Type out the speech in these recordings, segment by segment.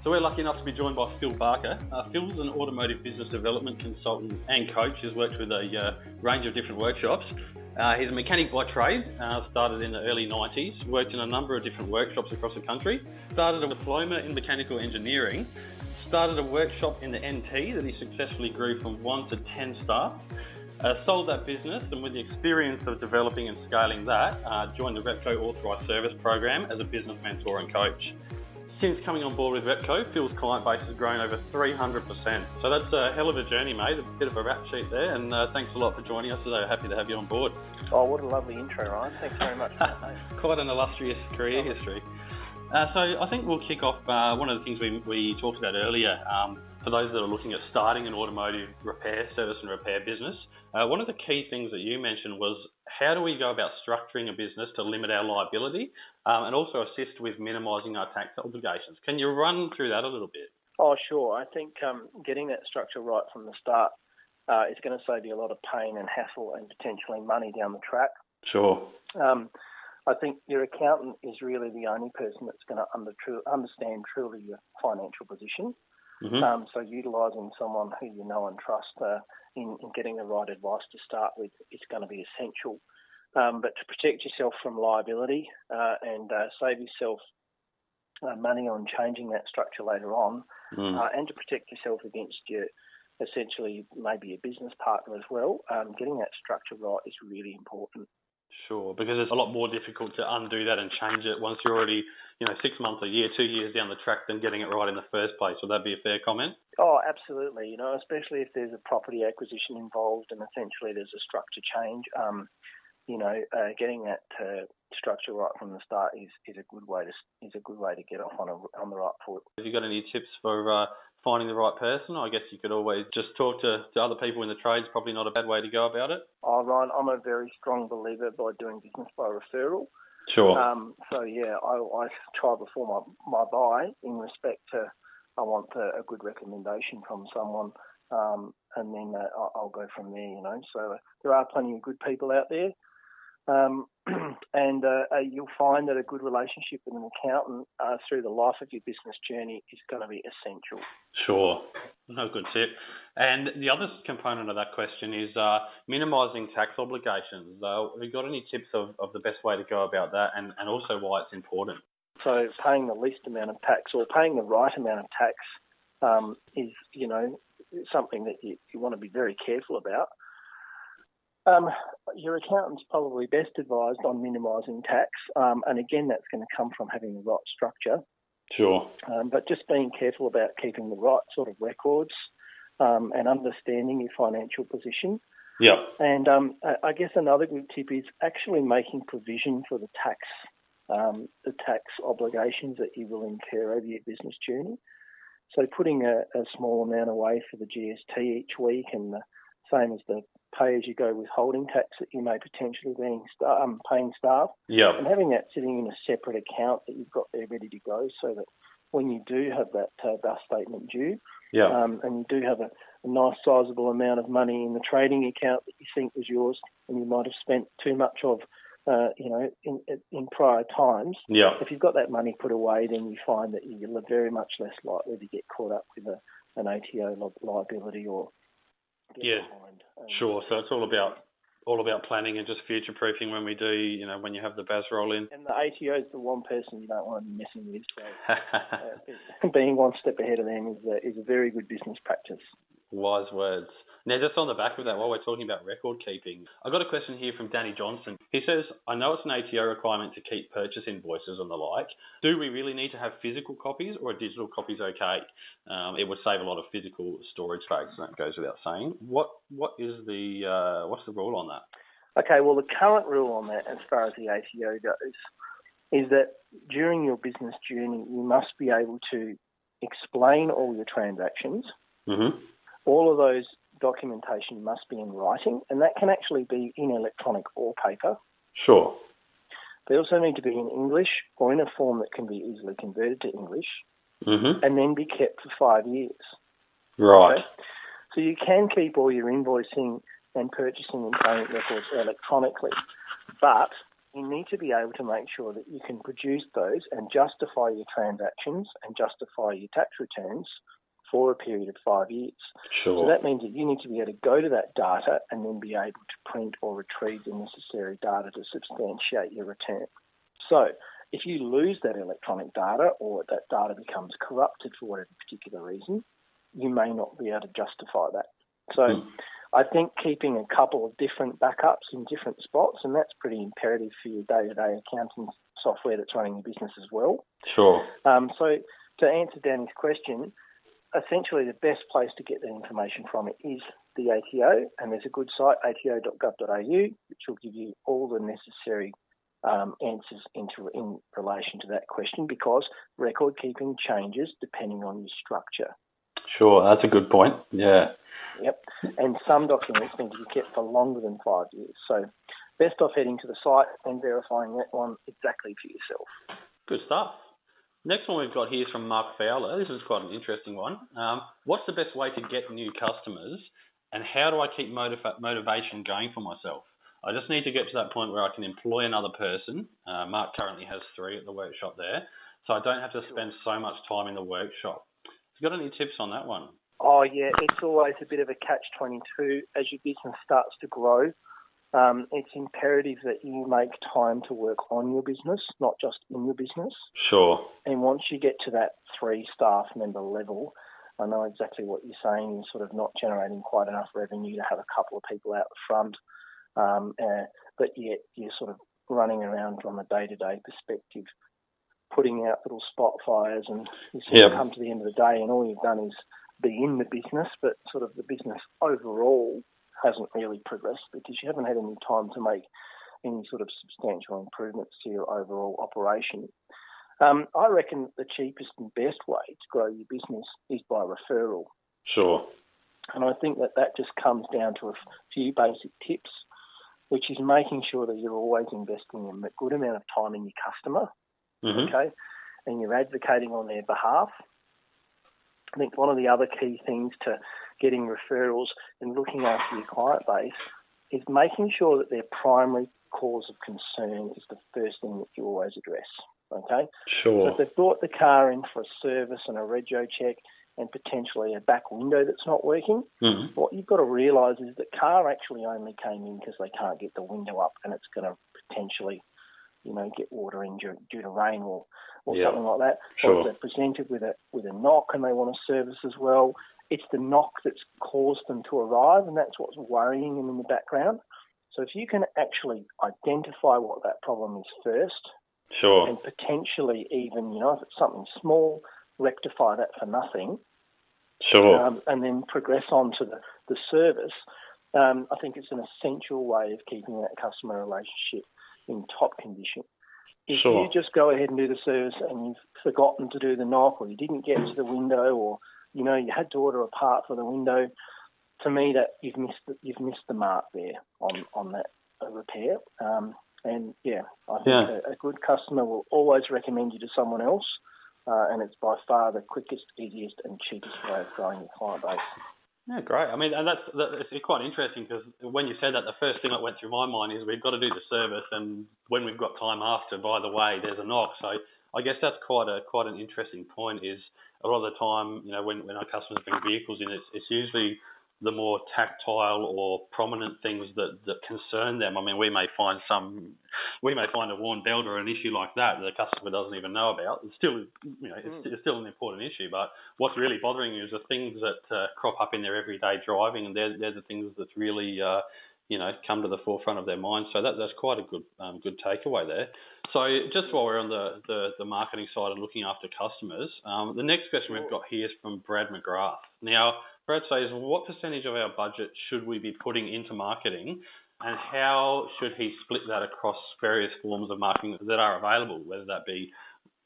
So we're lucky enough to be joined by Phil Barker. Phil's an automotive business development consultant and coach. He's worked with a range of different workshops. He's a mechanic by trade, started in the early 90s, worked in a number of different workshops across the country, started a diploma in mechanical engineering, started a workshop in the NT that he successfully grew from 1 to 10 staff, sold that business, and with the experience of developing and scaling that, joined the Repco Authorised Service Program as a business mentor and coach. Since coming on board with Repco, Phil's client base has grown over 300%. So that's a hell of a journey, mate. A bit of a rap sheet there, and thanks a lot for joining us today. Happy to have you on board. Oh, what a lovely intro, Ryan. Thanks very much for that, mate. Quite an illustrious career history. So I think we'll kick off one of the things we talked about earlier. For those that are looking at starting an automotive repair, service and repair business, one of the key things that you mentioned was how do we go about structuring a business to limit our liability and also assist with minimising our tax obligations. Can you run through that a little bit? Oh, sure. I think getting that structure right from the start is going to save you a lot of pain and hassle and potentially money down the track. Sure. I think your accountant is really the only person that's going to understand truly your financial position. Mm-hmm. So utilising someone who you know and trust in getting the right advice to start with is going to be essential. But to protect yourself from liability and save yourself money on changing that structure later on, and to protect yourself against your essentially maybe a business partner as well, getting that structure right is really important. Sure, because it's a lot more difficult to undo that and change it once you're already, 6 months, a year, 2 years down the track than getting it right in the first place. Would that be a fair comment? Oh, absolutely. Especially if there's a property acquisition involved and essentially there's a structure change. Getting that structure right from the start is a good way to get off on the right foot. Have you got any tips for finding the right person? I guess you could always just talk to other people in the trades. Probably not a bad way to go about it. Oh, Ryan, I'm a very strong believer by doing business by referral. Sure. I try before my buy in respect to I want a good recommendation from someone, and then I'll go from there. So there are plenty of good people out there. And you'll find that a good relationship with an accountant through the life of your business journey is going to be essential. Sure. No, good tip. And the other component of that question is minimising tax obligations. Have you got any tips of the best way to go about that and also why it's important? So paying the least amount of tax or paying the right amount of tax is, something that you want to be very careful about. Your accountant's probably best advised on minimising tax, and again, that's going to come from having the right structure. Sure. But just being careful about keeping the right sort of records and understanding your financial position. Yeah. And I guess another good tip is actually making provision for the tax obligations that you will incur over your business journey. So putting a small amount away for the GST each week and the same as the pay-as-you-go withholding tax that you may potentially be paying staff. Yeah. And having that sitting in a separate account that you've got there ready to go so that when you do have that dust statement due, and you do have a nice sizable amount of money in the trading account that you think was yours and you might have spent too much of, in prior times, if you've got that money put away, then you find that you're very much less likely to get caught up with an ATO liability or behind. Sure. So it's all about planning and just future proofing when we do, when you have the BAS roll in. And the ATO is the one person you don't want to be messing with. So being one step ahead of them is a very good business practice. Wise words. Now, just on the back of that, while we're talking about record keeping, I got a question here from Danny Johnson. He says, I know it's an ATO requirement to keep purchase invoices and the like. Do we really need to have physical copies or are digital copies okay? It would save a lot of physical storage space, and that goes without saying. What's the rule on that? Okay, well, the current rule on that, as far as the ATO goes, is that during your business journey, you must be able to explain all your transactions. Mm-hmm. All of those documentation must be in writing, and that can actually be in electronic or paper. Sure. They also need to be in English or in a form that can be easily converted to English, and then be kept for 5 years. Right. Okay? So you can keep all your invoicing and purchasing and payment records electronically, but you need to be able to make sure that you can produce those and justify your transactions and justify your tax returns for a period of 5 years. Sure. So that means that you need to be able to go to that data and then be able to print or retrieve the necessary data to substantiate your return. So if you lose that electronic data or that data becomes corrupted for whatever particular reason, you may not be able to justify that. So I think keeping a couple of different backups in different spots, and that's pretty imperative for your day-to-day accounting software that's running your business as well. Sure. So to answer Danny's question, essentially the best place to get that information from it is the ATO, and there's a good site, ato.gov.au, which will give you all the necessary answers in relation to that question, because record keeping changes depending on your structure. Sure, that's a good point. Yeah. Yep. And some documents need to be kept for longer than 5 years. So best off heading to the site and verifying that one exactly for yourself. Good stuff. Next one we've got here is from Mark Fowler. This is quite an interesting one. What's the best way to get new customers, and how do I keep motivation going for myself? I just need to get to that point where I can employ another person. Mark currently has 3 at the workshop there, so I don't have to spend so much time in the workshop. Have you got any tips on that one? Oh, yeah, it's always a bit of a catch-22. As your business starts to grow, it's imperative that you make time to work on your business, not just in your business. Sure. And once you get to that 3 staff member level, I know exactly what you're saying. You're sort of not generating quite enough revenue to have a couple of people out the front, but yet you're sort of running around from a day-to-day perspective, putting out little spot fires, and you sort of come to the end of the day and all you've done is be in the business, but sort of the business overall hasn't really progressed because you haven't had any time to make any sort of substantial improvements to your overall operation. I reckon the cheapest and best way to grow your business is by referral. Sure. And I think that just comes down to a few basic tips, which is making sure that you're always investing a good amount of time in your customer, okay, and you're advocating on their behalf. I think one of the other key things to getting referrals and looking after your client base is making sure that their primary cause of concern is the first thing that you always address, okay? Sure. So if they've brought the car in for a service and a rego check and potentially a back window that's not working, what you've got to realise is that car actually only came in because they can't get the window up and it's going to potentially, get water in due to rain or something like that. Sure. Or if they're presented with a knock and they want a service as well, it's the knock that's caused them to arrive, and that's what's worrying them in the background. So if you can actually identify what that problem is first, sure, and potentially even, if it's something small, rectify that for nothing, sure, and then progress on to the service, I think it's an essential way of keeping that customer relationship in top condition. If you just go ahead and do the service and you've forgotten to do the knock, or you didn't get to the window, or you had to order a part for the window, to me that you've missed the mark there on that repair. And I think a good customer will always recommend you to someone else, and it's by far the quickest, easiest, and cheapest way of growing your client base. Yeah, great. I mean, and it's quite interesting because when you said that, the first thing that went through my mind is we've got to do the service, and when we've got time after, by the way, there's a knock. So I guess that's quite an interesting point. Is a lot of the time, when our customers bring vehicles in, it's usually the more tactile or prominent things that concern them. I mean, we may find a worn belt or an issue like that the customer doesn't even know about. It's still, it's still an important issue. But what's really bothering you is the things that crop up in their everyday driving, and they're the things that really, come to the forefront of their mind. So that's quite a good takeaway there. So just while we're on the marketing side and looking after customers, the next question we've got here is from Brad McGrath. Now, Brad says, what percentage of our budget should we be putting into marketing, and how should he split that across various forms of marketing that are available, whether that be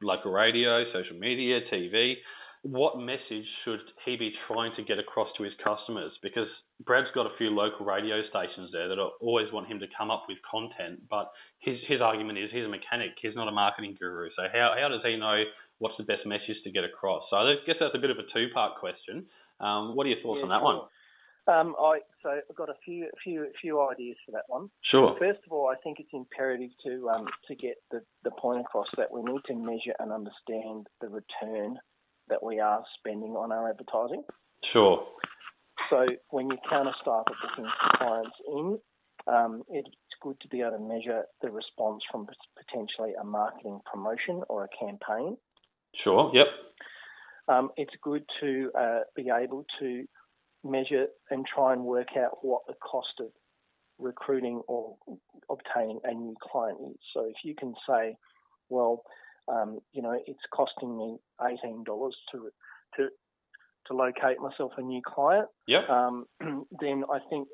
local radio, social media, TV? What message should he be trying to get across to his customers? Because Brad's got a few local radio stations there that always want him to come up with content, but his argument is he's a mechanic, he's not a marketing guru. So how does he know what's the best message to get across? So I guess that's a bit of a two-part question. What are your thoughts on that one? So I've got a few ideas for that one. Sure. First of all, I think it's imperative to get the point across that we need to measure and understand the return that we are spending on our advertising. Sure. So when you counter-staff at booking clients in, it's good to be able to measure the response from potentially a marketing promotion or a campaign. Sure, yep. It's good to be able to measure and try and work out what the cost of recruiting or obtaining a new client is. So if you can say, well, it's costing me $18 to locate myself a new client, yep. Then I think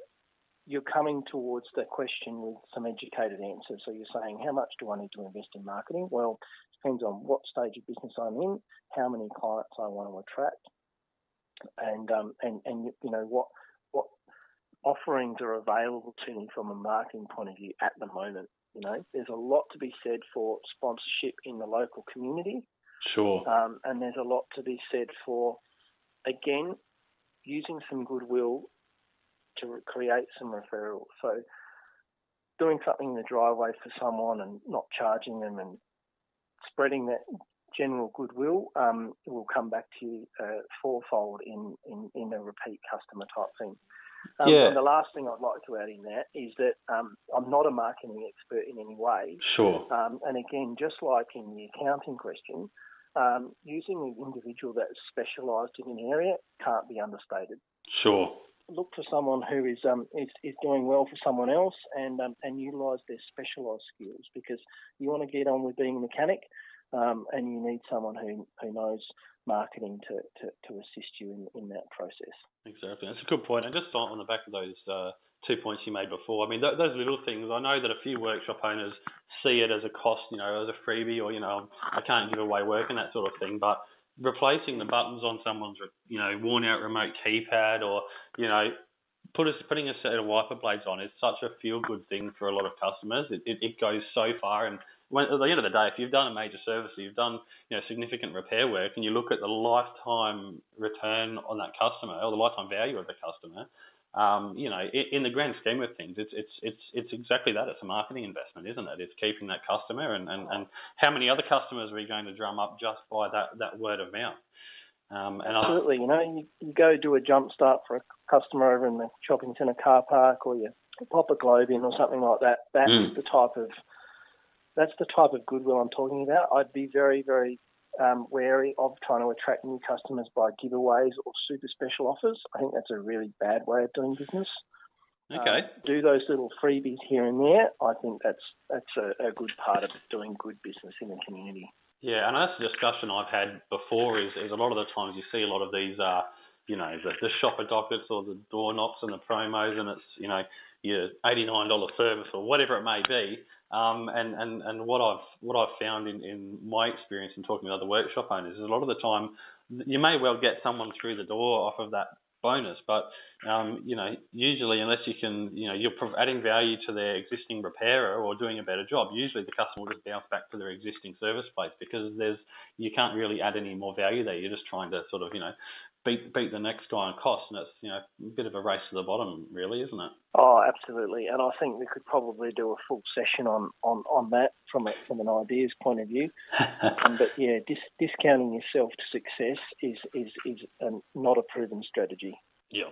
you're coming towards the question with some educated answers. So you're saying, how much do I need to invest in marketing? Well, it depends on what stage of business I'm in, how many clients I want to attract, and what offerings are available to me from a marketing point of view at the moment. There's a lot to be said for sponsorship in the local community. Sure. And there's a lot to be said for, again, using some goodwill to create some referrals. So doing something in the driveway for someone and not charging them and spreading that general goodwill will come back to you fourfold in a repeat customer type thing. And the last thing I'd like to add in that is that I'm not a marketing expert in any way. Sure. And again, just like in the accounting question, using an individual that's specialised in an area can't be understated. Sure. Look for someone who is doing well for someone else and utilise their specialised skills, because you want to get on with being a mechanic, and you need someone who knows marketing to assist you in that process. Exactly. That's a good point. And just on the back of those 2 points you made before, I mean, those little things, I know that a few workshop owners see it as a cost, as a freebie, or, I can't give away work and that sort of thing, but replacing the buttons on someone's, worn out remote keypad, or, putting a set of wiper blades on is such a feel-good thing for a lot of customers. It goes so far. And at the end of the day, if you've done a major service, you've done significant repair work, and you look at the lifetime return on that customer, or the lifetime value of the customer, in the grand scheme of things, it's exactly that. It's a marketing investment, isn't it? It's keeping that customer, and how many other customers are we going to drum up just by that word of mouth? Absolutely. You go do a jump start for a customer over in the shopping centre car park, or you pop a globe in or something like that. That's the type of goodwill I'm talking about. I'd be very, very wary of trying to attract new customers by giveaways or super special offers. I think that's a really bad way of doing business. Okay. Do those little freebies here and there. I think that's a good part of doing good business in the community. Yeah, and that's a discussion I've had before. Is a lot of the times you see a lot of these, the shopper dockets or the door knocks and the promos, and it's your $89 service or whatever it may be. And what I've found in my experience in talking to other workshop owners is a lot of the time you may well get someone through the door off of that bonus, but usually unless you can, you're adding value to their existing repairer or doing a better job, usually the customer will just bounce back to their existing service place, because you can't really add any more value there. You're just trying to sort of beat the next guy on cost, and it's a bit of a race to the bottom, really, isn't it? Oh, absolutely. And I think we could probably do a full session on that from an ideas point of view. But yeah, discounting yourself to success is not a proven strategy. Yeah.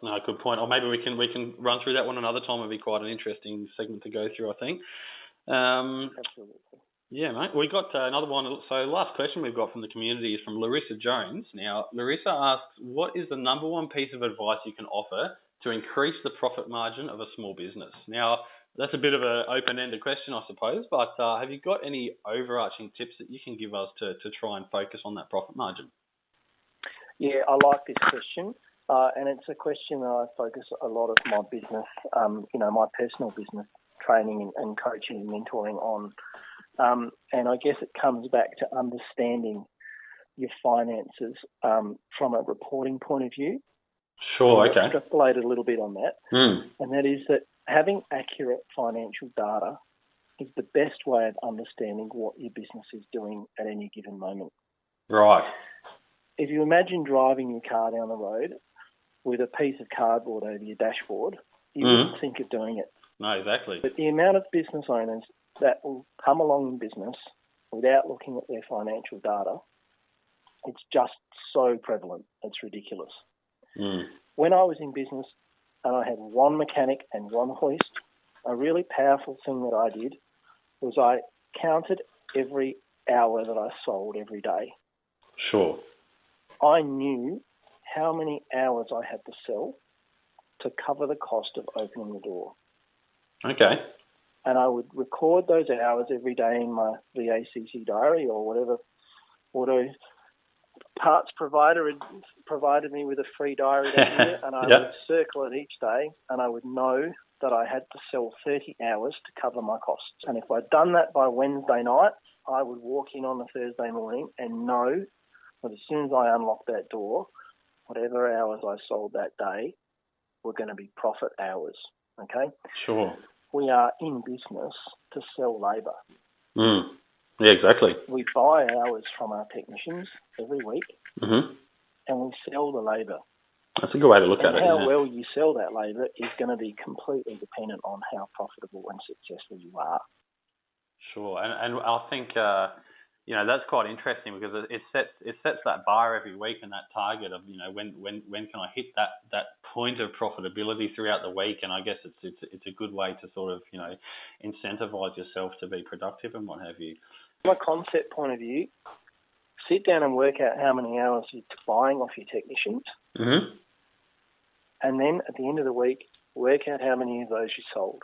No, good point. Or maybe we can run through that one another time. It'd be quite an interesting segment to go through, I think. Absolutely. Yeah, mate. We got another one. So last question we've got from the community is from Larissa Jones. Now, Larissa asks, what is the number one piece of advice you can offer to increase the profit margin of a small business? Now, that's a bit of an open-ended question, I suppose, but have you got any overarching tips that you can give us to try and focus on that profit margin? Yeah, I like this question. And it's a question that I focus a lot of my business, my personal business training and coaching and mentoring on. And I guess it comes back to understanding your finances from a reporting point of view. Sure, okay. Extrapolate a little bit on that. And that is that having accurate financial data is the best way of understanding what your business is doing at any given moment. Right. If you imagine driving your car down the road, with a piece of cardboard over your dashboard, you wouldn't think of doing it. No, exactly. But the amount of business owners that will come along in business without looking at their financial data, it's just so prevalent. It's ridiculous. When I was in business and I had one mechanic and one hoist, a really powerful thing that I did was I counted every hour that I sold every day. Sure. I knew how many hours I had to sell to cover the cost of opening the door. Okay. And I would record those hours every day in my VACC diary or whatever auto parts provider had provided me with a free diary that year, and I would circle it each day, and I would know that I had to sell 30 hours to cover my costs. And if I'd done that by Wednesday night, I would walk in on a Thursday morning and know that as soon as I unlocked that door, whatever hours I sold that day were going to be profit hours. Okay? Sure. We are in business to sell labour. Yeah, exactly. We buy hours from our technicians every week, and we sell the labour. That's a good way to look at it. How well you sell that labour is going to be completely dependent on how profitable and successful you are. Sure, and I think that's quite interesting because it sets that bar every week and that target of when can I hit that point of profitability throughout the week, and I guess it's a good way to sort of incentivize yourself to be productive and what have you. From a concept point of view, sit down and work out how many hours you're buying off your technicians, and then at the end of the week, work out how many of those you sold.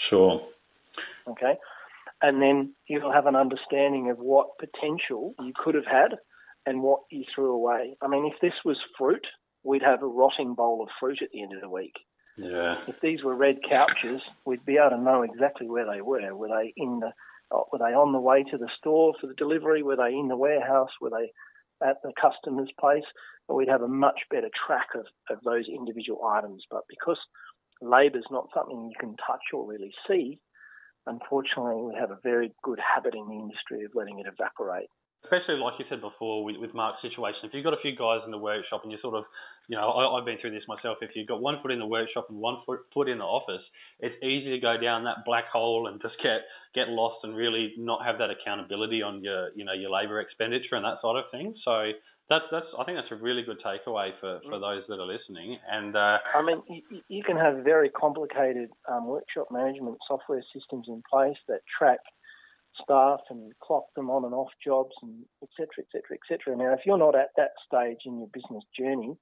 Sure. Okay. And then you'll have an understanding of what potential you could have had and what you threw away. I mean, if this was fruit, we'd have a rotting bowl of fruit at the end of the week. Yeah. If these were red couches, we'd be able to know exactly where they were. Were they on the way to the store for the delivery? Were they in the warehouse? Were they at the customer's place? We'd have a much better track of those individual items. But because labour's not something you can touch or really see, unfortunately, we have a very good habit in the industry of letting it evaporate. Especially like you said before with Mark's situation, if you've got a few guys in the workshop and you sort of, I've been through this myself, if you've got 1 foot in the workshop and 1 foot in the office, it's easy to go down that black hole and just get lost and really not have that accountability on your labour expenditure and that sort of thing. So I think that's a really good takeaway for those that are listening. And I mean, you can have very complicated workshop management software systems in place that track staff and clock them on and off jobs and et cetera, et cetera, et cetera. Now, if you're not at that stage in your business journey,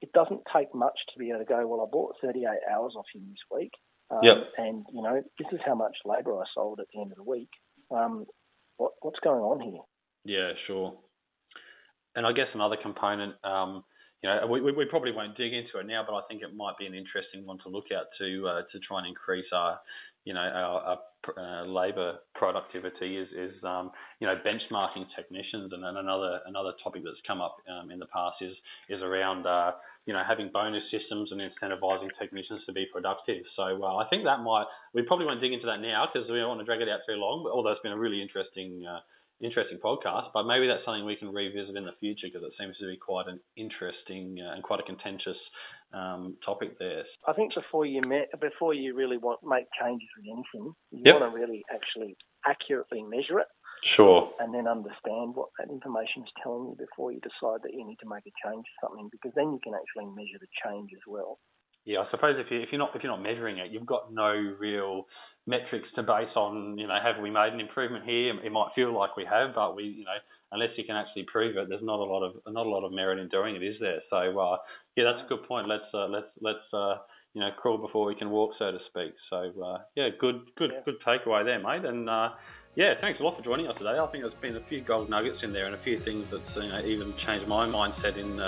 it doesn't take much to be able to go, well, I bought 38 hours off you this week. And, this is how much labour I sold at the end of the week. What's going on here? Yeah, sure. And I guess another component, we probably won't dig into it now, but I think it might be an interesting one to look at to try and increase our labour productivity is benchmarking technicians. And then another topic that's come up in the past is around having bonus systems and incentivising technicians to be productive. So I think we probably won't dig into that now because we don't want to drag it out too long. But although it's been a really interesting podcast, but maybe that's something we can revisit in the future because it seems to be quite an interesting and quite a contentious topic there. I think before you really make changes with anything, you want to really actually accurately measure it. Sure. And then understand what that information is telling you before you decide that you need to make a change to something, because then you can actually measure the change as well. Yeah, I suppose if you're not measuring it, you've got no real metrics to base on. Have we made an improvement here? It might feel like we have, but unless you can actually prove it, there's not a lot of merit in doing it, is there? So that's a good point. Let's crawl before we can walk, so to speak. So good takeaway there, mate. And thanks a lot for joining us today. I think there's been a few gold nuggets in there and a few things that's even changed my mindset in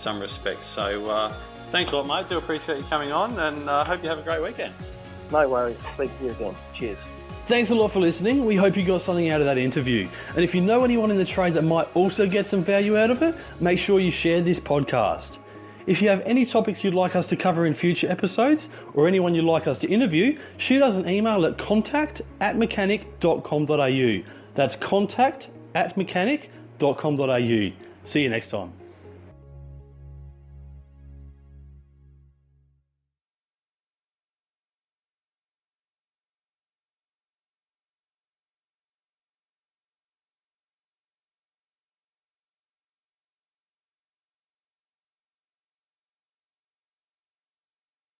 some respects. So thanks a lot, mate. Do appreciate you coming on, and hope you have a great weekend. No worries. Speak to you again. Cheers. Thanks a lot for listening. We hope you got something out of that interview. And if you know anyone in the trade that might also get some value out of it, make sure you share this podcast. If you have any topics you'd like us to cover in future episodes, or anyone you'd like us to interview, shoot us an email at contact@mechanic.com.au. That's contact@mechanic.com.au. See you next time.